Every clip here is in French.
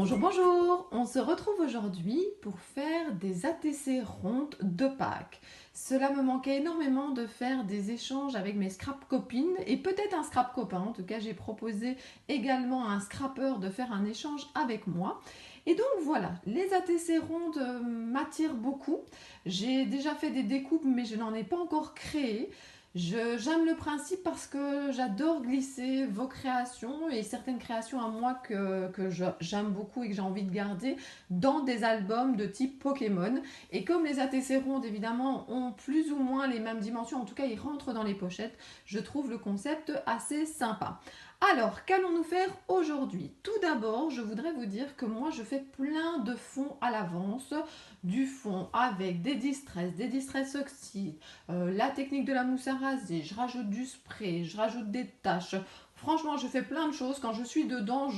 Bonjour, bonjour! On se retrouve aujourd'hui pour faire des ATC rondes de Pâques. Cela me manquait énormément de faire des échanges avec mes scrap copines et peut-être un scrap copain. En tout cas, j'ai proposé également à un scrapper de faire un échange avec moi. Et donc voilà, les ATC rondes m'attirent beaucoup. J'ai déjà fait des découpes mais je n'en ai pas encore créé. J'aime le principe parce que j'adore glisser vos créations et certaines créations à moi que j'aime beaucoup et que j'ai envie de garder dans des albums de type Pokémon. Et comme les ATC rondes évidemment ont plus ou moins les mêmes dimensions, en tout cas ils rentrent dans les pochettes, je trouve le concept assez sympa. Alors, qu'allons-nous faire aujourd'hui? Tout d'abord, je voudrais vous dire que moi, je fais plein de fonds à l'avance. Du fond avec des distress oxyde, la technique de la mousse à raser, je rajoute du spray, je rajoute des taches. Franchement, je fais plein de choses. Quand je suis dedans,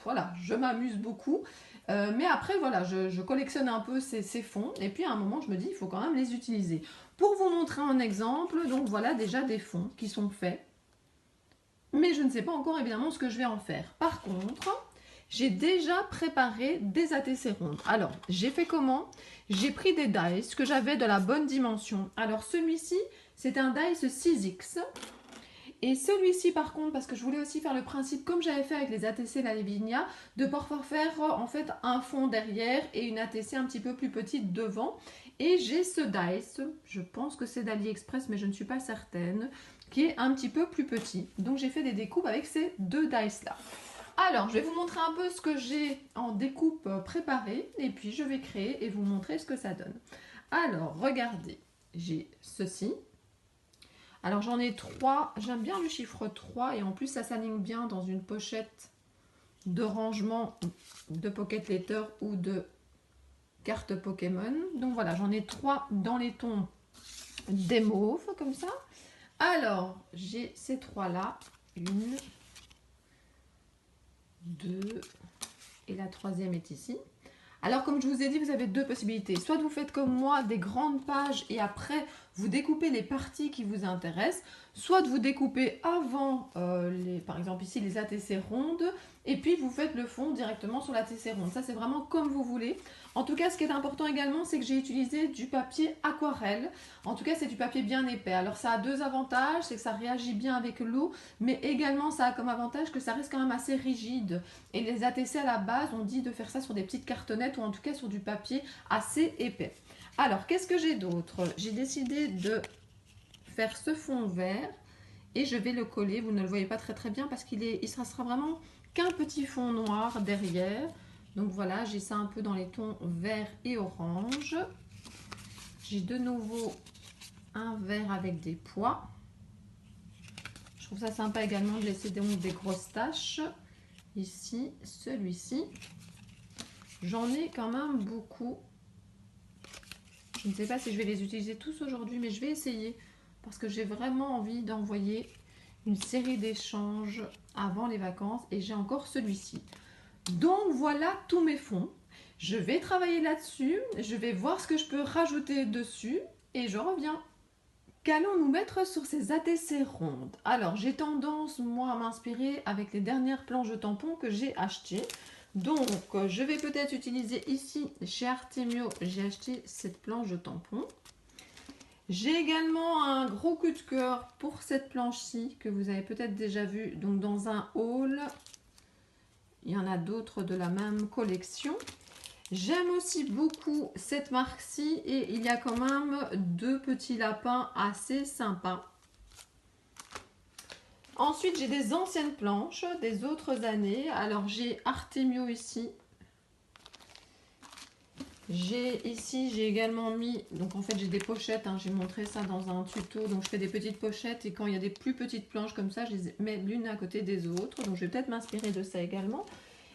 voilà, je m'amuse beaucoup. Mais après, voilà, je collectionne un peu ces fonds. Et puis à un moment, je me dis, il faut quand même les utiliser. Pour vous montrer un exemple, donc voilà déjà des fonds qui sont faits. Mais je ne sais pas encore évidemment ce que je vais en faire. Par contre, j'ai déjà préparé des ATC rondes. Alors, j'ai fait comment? J'ai pris des dice que j'avais de la bonne dimension. Alors, celui-ci, c'est un dice 6X. Et celui-ci, par contre, parce que je voulais aussi faire le principe, comme j'avais fait avec les ATC Lavinia, de pouvoir faire en fait un fond derrière et une ATC un petit peu plus petite devant. Et j'ai ce dice, je pense que c'est d'AliExpress, mais je ne suis pas certaine, qui est un petit peu plus petit. Donc j'ai fait des découpes avec ces deux dice-là. Alors, je vais vous montrer un peu ce que j'ai en découpe préparée, et puis je vais créer et vous montrer ce que ça donne. Alors, regardez, j'ai ceci. Alors j'en ai 3, j'aime bien le chiffre 3 et en plus ça s'aligne bien dans une pochette de rangement de Pocket Letter ou de cartes Pokémon. Donc voilà, j'en ai 3 dans les tons des mauves comme ça. Alors j'ai ces 3 là, 1, 2 et la troisième est ici. Alors comme je vous ai dit, vous avez deux possibilités. Soit vous faites comme moi des grandes pages et après vous découpez les parties qui vous intéressent. Soit vous découpez avant, par exemple ici les ATC rondes, et puis vous faites le fond directement sur l'ATC ronde. Ça c'est vraiment comme vous voulez. En tout cas, ce qui est important également, c'est que j'ai utilisé du papier aquarelle. En tout cas, c'est du papier bien épais. Alors ça a deux avantages, c'est que ça réagit bien avec l'eau, mais également ça a comme avantage que ça reste quand même assez rigide. Et les ATC à la base, on dit de faire ça sur des petites cartonnettes ou en tout cas sur du papier assez épais. Alors, qu'est-ce que j'ai d'autre? J'ai décidé de faire ce fond vert et je vais le coller. Vous ne le voyez pas très bien parce qu'il sera vraiment qu'un petit fond noir derrière. Donc voilà, j'ai ça un peu dans les tons vert et orange. J'ai de nouveau un vert avec des pois. Je trouve ça sympa également de laisser des grosses taches. Ici, celui-ci. J'en ai quand même beaucoup. Je ne sais pas si je vais les utiliser tous aujourd'hui, mais je vais essayer parce que j'ai vraiment envie d'envoyer une série d'échanges avant les vacances et j'ai encore celui-ci. Donc voilà tous mes fonds. Je vais travailler là-dessus, je vais voir ce que je peux rajouter dessus et je reviens. Qu'allons-nous mettre sur ces ATC rondes? Alors j'ai tendance moi à m'inspirer avec les dernières planches de tampons que j'ai achetées. Donc je vais peut-être utiliser ici chez Artemio, j'ai acheté cette planche de tampons. J'ai également un gros coup de cœur pour cette planche-ci que vous avez peut-être déjà vu donc dans un haul. Il y en a d'autres de la même collection. J'aime aussi beaucoup cette marque-ci et il y a quand même deux petits lapins assez sympas. Ensuite, j'ai des anciennes planches des autres années. Alors, j'ai Artemio ici. J'ai également mis, donc en fait j'ai des pochettes, hein, j'ai montré ça dans un tuto, donc je fais des petites pochettes et quand il y a des plus petites planches comme ça, je les mets l'une à côté des autres, donc je vais peut-être m'inspirer de ça également.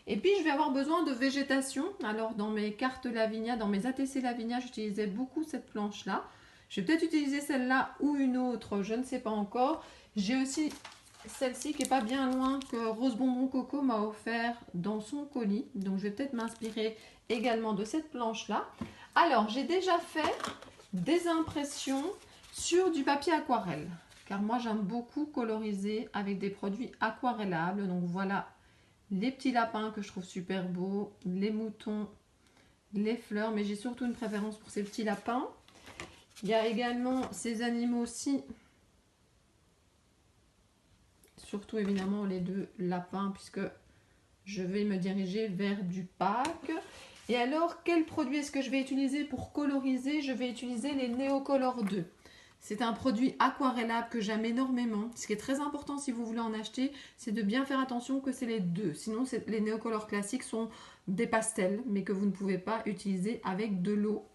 Et puis je vais avoir besoin de végétation, alors dans mes cartes Lavinia, dans mes ATC Lavinia, j'utilisais beaucoup cette planche-là. Je vais peut-être utiliser celle-là ou une autre, je ne sais pas encore. J'ai aussi celle-ci qui est pas bien loin que Rose Bonbon Coco m'a offert dans son colis, donc je vais peut-être m'inspirer également de cette planche là. Alors j'ai déjà fait des impressions sur du papier aquarelle car moi j'aime beaucoup coloriser avec des produits aquarellables. Donc voilà les petits lapins que je trouve super beaux, les moutons, les fleurs, mais j'ai surtout une préférence pour ces petits lapins. Il y a également ces animaux-ci, surtout évidemment les deux lapins, puisque je vais me diriger vers du Pâques. Et alors, quel produit est-ce que je vais utiliser pour coloriser? Je vais utiliser les Neocolor 2. C'est un produit aquarellable que j'aime énormément. Ce qui est très important si vous voulez en acheter, c'est de bien faire attention que c'est les deux. Sinon, les Neocolor classiques sont des pastels, mais que vous ne pouvez pas utiliser avec de l'eau.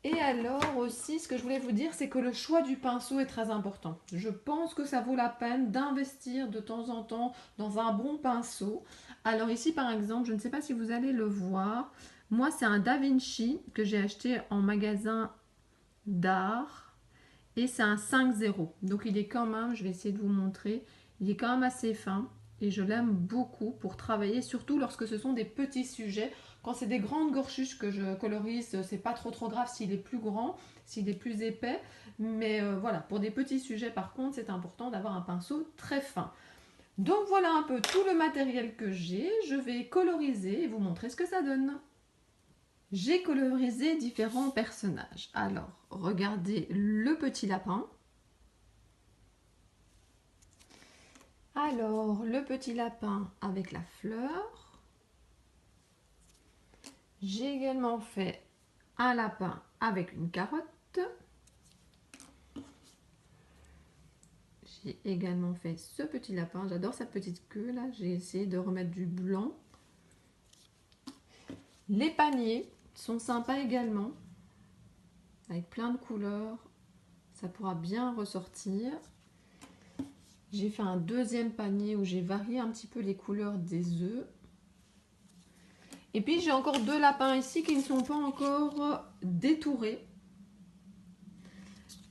Et alors aussi, ce que je voulais vous dire, c'est que le choix du pinceau est très important. Je pense que ça vaut la peine d'investir de temps en temps dans un bon pinceau. Alors ici, par exemple, je ne sais pas si vous allez le voir. Moi, c'est un Da Vinci que j'ai acheté en magasin d'art. Et c'est un 5-0. Donc il est quand même, je vais essayer de vous montrer, il est quand même assez fin. Et je l'aime beaucoup pour travailler, surtout lorsque ce sont des petits sujets. Quand c'est des grandes gorchuches que je colorise, c'est pas trop grave s'il est plus grand, s'il est plus épais. Mais voilà, pour des petits sujets par contre, c'est important d'avoir un pinceau très fin. Donc voilà un peu tout le matériel que j'ai. Je vais coloriser et vous montrer ce que ça donne. J'ai colorisé différents personnages. Alors, regardez le petit lapin. Alors, le petit lapin avec la fleur. J'ai également fait un lapin avec une carotte. J'ai également fait ce petit lapin. J'adore sa petite queue là. J'ai essayé de remettre du blanc. Les paniers sont sympas également. Avec plein de couleurs. Ça pourra bien ressortir. J'ai fait un deuxième panier où j'ai varié un petit peu les couleurs des œufs. Et puis j'ai encore deux lapins ici qui ne sont pas encore détourés.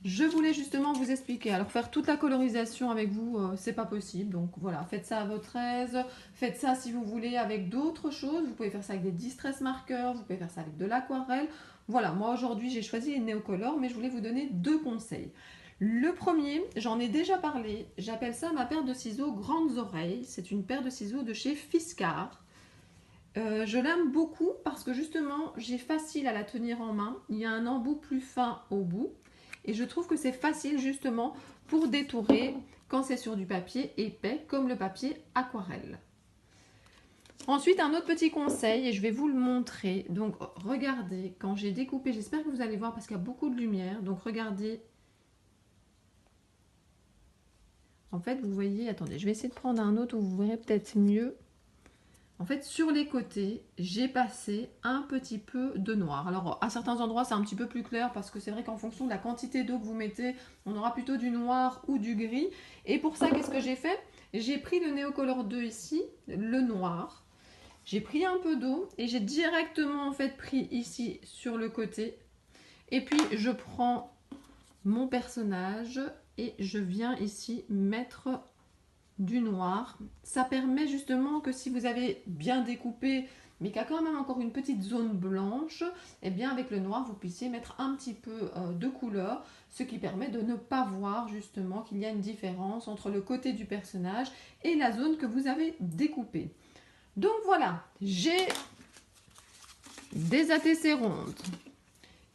Je voulais justement vous expliquer. Alors faire toute la colorisation avec vous, c'est pas possible. Donc voilà, faites ça à votre aise. Faites ça si vous voulez avec d'autres choses. Vous pouvez faire ça avec des distress markers. Vous pouvez faire ça avec de l'aquarelle. Voilà, moi aujourd'hui j'ai choisi les Neocolor, mais je voulais vous donner deux conseils. Le premier, j'en ai déjà parlé, j'appelle ça ma paire de ciseaux grandes oreilles. C'est une paire de ciseaux de chez Fiskars. Je l'aime beaucoup parce que justement, j'ai facile à la tenir en main. Il y a un embout plus fin au bout. Et je trouve que c'est facile justement pour détourer quand c'est sur du papier épais comme le papier aquarelle. Ensuite, un autre petit conseil, et je vais vous le montrer. Donc, regardez, quand j'ai découpé, j'espère que vous allez voir parce qu'il y a beaucoup de lumière. Donc, regardez. En fait, vous voyez, attendez, je vais essayer de prendre un autre où vous verrez peut-être mieux. En fait, sur les côtés, j'ai passé un petit peu de noir. Alors, à certains endroits, c'est un petit peu plus clair parce que c'est vrai qu'en fonction de la quantité d'eau que vous mettez, on aura plutôt du noir ou du gris. Et pour ça, qu'est-ce que j'ai fait? J'ai pris le Neocolor 2 ici, le noir. J'ai pris un peu d'eau et j'ai directement en fait pris ici sur le côté. Et puis, je prends mon personnage et je viens ici mettre du noir. Ça permet justement que si vous avez bien découpé mais qu'il y a quand même encore une petite zone blanche, et bien avec le noir vous puissiez mettre un petit peu de couleur, ce qui permet de ne pas voir justement qu'il y a une différence entre le côté du personnage et la zone que vous avez découpée. Donc voilà, j'ai des ATC rondes,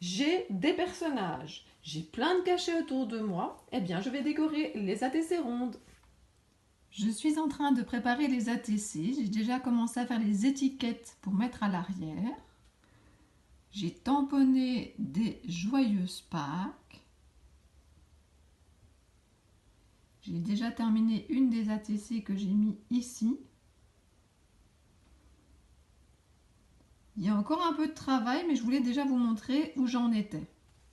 j'ai des personnages, j'ai plein de cachets autour de moi, et bien je vais décorer les ATC rondes. Je suis en train de préparer les ATC. J'ai déjà commencé à faire les étiquettes pour mettre à l'arrière. J'ai tamponné des joyeuses Pâques. J'ai déjà terminé une des ATC que j'ai mis ici. Il y a encore un peu de travail, mais je voulais déjà vous montrer où j'en étais.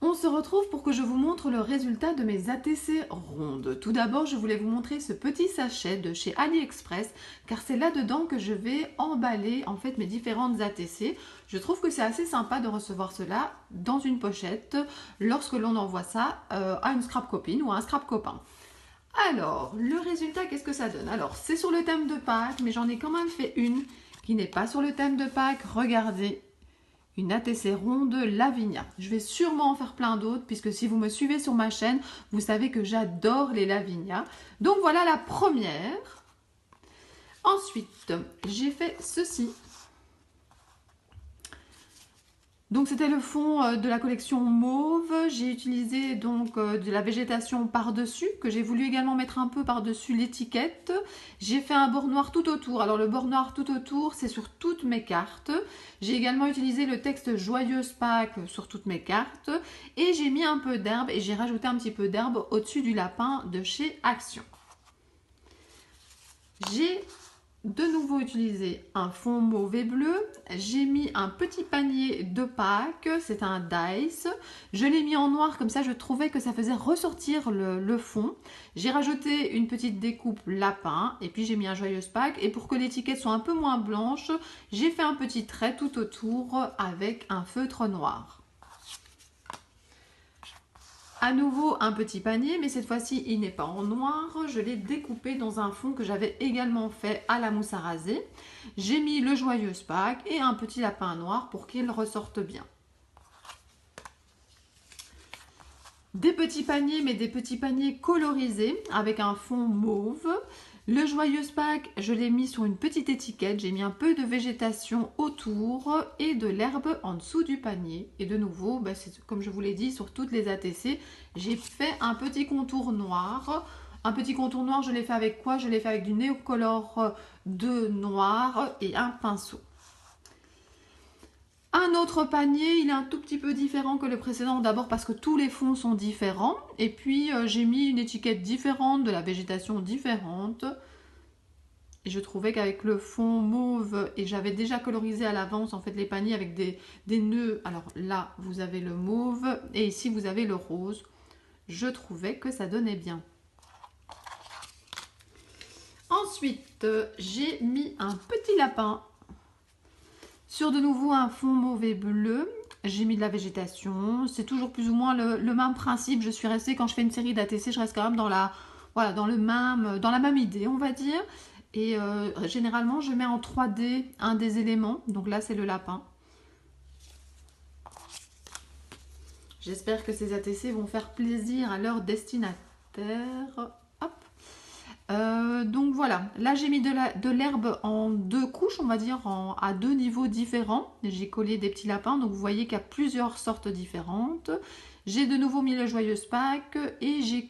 On se retrouve pour que je vous montre le résultat de mes ATC rondes. Tout d'abord, je voulais vous montrer ce petit sachet de chez AliExpress, car c'est là-dedans que je vais emballer en fait mes différentes ATC. Je trouve que c'est assez sympa de recevoir cela dans une pochette lorsque l'on envoie ça à une scrap copine ou à un scrap copain. Alors, le résultat, qu'est-ce que ça donne? Alors, c'est sur le thème de Pâques, mais j'en ai quand même fait une qui n'est pas sur le thème de Pâques. Regardez. Une ATC ronde Lavinia. Je vais sûrement en faire plein d'autres puisque si vous me suivez sur ma chaîne, vous savez que j'adore les Lavinia. Donc voilà la première. Ensuite, j'ai fait ceci. Donc c'était le fond de la collection mauve. J'ai utilisé donc de la végétation par-dessus, que j'ai voulu également mettre un peu par-dessus l'étiquette. J'ai fait un bord noir tout autour. Alors le bord noir tout autour, c'est sur toutes mes cartes. J'ai également utilisé le texte Joyeuse Pâques sur toutes mes cartes. Et j'ai mis un peu d'herbe et j'ai rajouté un petit peu d'herbe au-dessus du lapin de chez Action. J'ai de nouveau utilisé un fond mauve et bleu. J'ai mis un petit panier de Pâques, c'est un dice. Je l'ai mis en noir, comme ça je trouvais que ça faisait ressortir le fond. J'ai rajouté une petite découpe lapin et puis j'ai mis un Joyeuse Pâques. Et pour que l'étiquette soit un peu moins blanche, j'ai fait un petit trait tout autour avec un feutre noir. À nouveau un petit panier, mais cette fois-ci il n'est pas en noir. Je l'ai découpé dans un fond que j'avais également fait à la mousse à raser. J'ai mis le Joyeuse Pâques et un petit lapin noir pour qu'il ressorte bien. Des petits paniers, mais des petits paniers colorisés avec un fond mauve. Le Joyeuse Pâques, je l'ai mis sur une petite étiquette. J'ai mis un peu de végétation autour et de l'herbe en dessous du panier. Et de nouveau, comme je vous l'ai dit, sur toutes les ATC, j'ai fait un petit contour noir. Un petit contour noir, je l'ai fait avec quoi? Je l'ai fait avec du Neocolor de noir et un pinceau. Un autre panier, il est un tout petit peu différent que le précédent, d'abord parce que tous les fonds sont différents. Et puis j'ai mis une étiquette différente, de la végétation différente. Et je trouvais qu'avec le fond mauve, et j'avais déjà colorisé à l'avance en fait les paniers avec des nœuds. Alors là, vous avez le mauve et ici vous avez le rose. Je trouvais que ça donnait bien. Ensuite, j'ai mis un petit lapin sur de nouveau un fond mauve et bleu. J'ai mis de la végétation. C'est toujours plus ou moins le même principe. Je suis restée, quand je fais une série d'ATC, je reste quand même dans la même idée, on va dire. Et généralement, je mets en 3D un des éléments. Donc là, c'est le lapin. J'espère que ces ATC vont faire plaisir à leur destinataire. Donc voilà, là j'ai mis de l'herbe en 2 couches, on va dire à 2 niveaux différents. J'ai collé des petits lapins, donc vous voyez qu'il y a plusieurs sortes différentes. J'ai de nouveau mis le Joyeuse Pâques et j'ai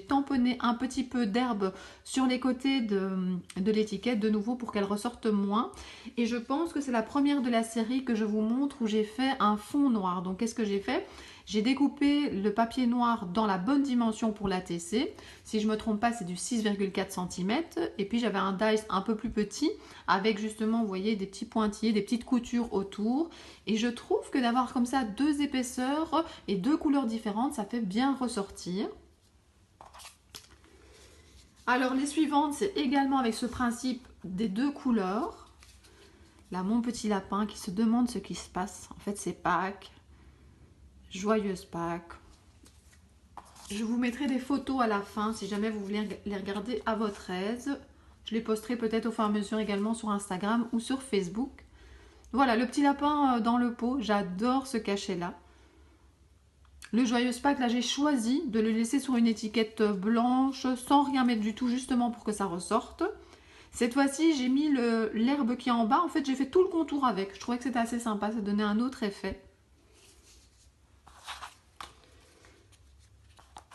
tamponné un petit peu d'herbe sur les côtés de l'étiquette de nouveau pour qu'elle ressorte moins. Et je pense que c'est la première de la série que je vous montre où j'ai fait un fond noir. Donc qu'est-ce que j'ai fait? J'ai découpé le papier noir dans la bonne dimension pour l'ATC. Si je ne me trompe pas, c'est du 6,4 cm. Et puis j'avais un dice un peu plus petit avec justement, vous voyez, des petits pointillés, des petites coutures autour. Et je trouve que d'avoir comme ça 2 épaisseurs et 2 couleurs différentes, ça fait bien ressortir. Alors les suivantes, c'est également avec ce principe des 2 couleurs. Là, mon petit lapin qui se demande ce qui se passe. En fait, c'est Pâques. Joyeuse Pâques. Je vous mettrai des photos à la fin si jamais vous voulez les regarder à votre aise. Je les posterai peut-être au fur et à mesure également sur Instagram ou sur Facebook. Voilà, le petit lapin dans le pot, j'adore ce cachet-là. Le Joyeuse Pâques, là j'ai choisi de le laisser sur une étiquette blanche sans rien mettre du tout, justement pour que ça ressorte. Cette fois-ci, j'ai mis l'herbe qui est en bas. En fait, j'ai fait tout le contour avec. Je trouvais que c'était assez sympa, ça donnait un autre effet.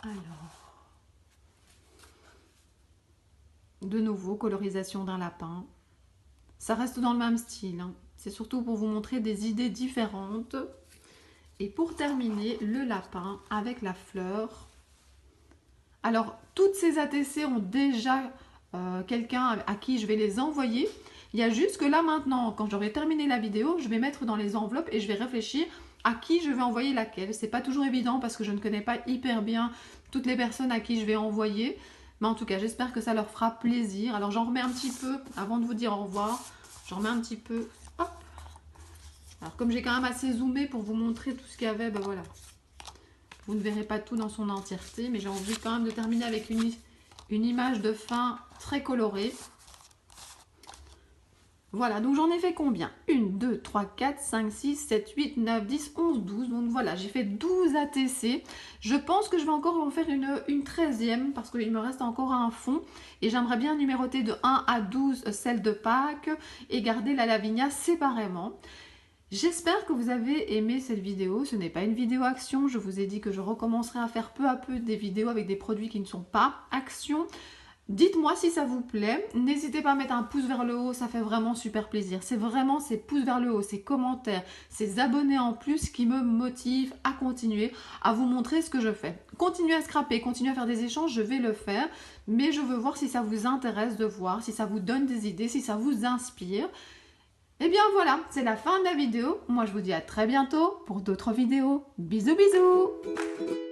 Alors, de nouveau, colorisation d'un lapin. Ça reste dans le même style, hein. C'est surtout pour vous montrer des idées différentes. Et pour terminer, le lapin avec la fleur. Alors, toutes ces ATC ont déjà quelqu'un à qui je vais les envoyer. Il y a juste que là maintenant, quand j'aurai terminé la vidéo, je vais mettre dans les enveloppes et je vais réfléchir à qui je vais envoyer laquelle. C'est pas toujours évident parce que je ne connais pas hyper bien toutes les personnes à qui je vais envoyer. Mais en tout cas, j'espère que ça leur fera plaisir. Alors j'en remets un petit peu, avant de vous dire au revoir, j'en remets un petit peu. Hop. Alors comme j'ai quand même assez zoomé pour vous montrer tout ce qu'il y avait, ben voilà. Vous ne verrez pas tout dans son entièreté, mais j'ai envie quand même de terminer avec une image de fin très colorée. Voilà, donc j'en ai fait combien? 1, 2, 3, 4, 5, 6, 7, 8, 9, 10, 11, 12. Donc voilà, j'ai fait 12 ATC. Je pense que je vais encore en faire une 13e parce qu'il me reste encore un fond. Et j'aimerais bien numéroter de 1 à 12 celles de Pâques et garder la Lavinia séparément. J'espère que vous avez aimé cette vidéo. Ce n'est pas une vidéo action. Je vous ai dit que je recommencerai à faire peu à peu des vidéos avec des produits qui ne sont pas action. Dites-moi si ça vous plaît, n'hésitez pas à mettre un pouce vers le haut, ça fait vraiment super plaisir. C'est vraiment ces pouces vers le haut, ces commentaires, ces abonnés en plus qui me motivent à continuer, à vous montrer ce que je fais. Continuez à scraper, continuez à faire des échanges, je vais le faire, mais je veux voir si ça vous intéresse de voir, si ça vous donne des idées, si ça vous inspire. Et bien voilà, c'est la fin de la vidéo. Moi je vous dis à très bientôt pour d'autres vidéos. Bisous bisous!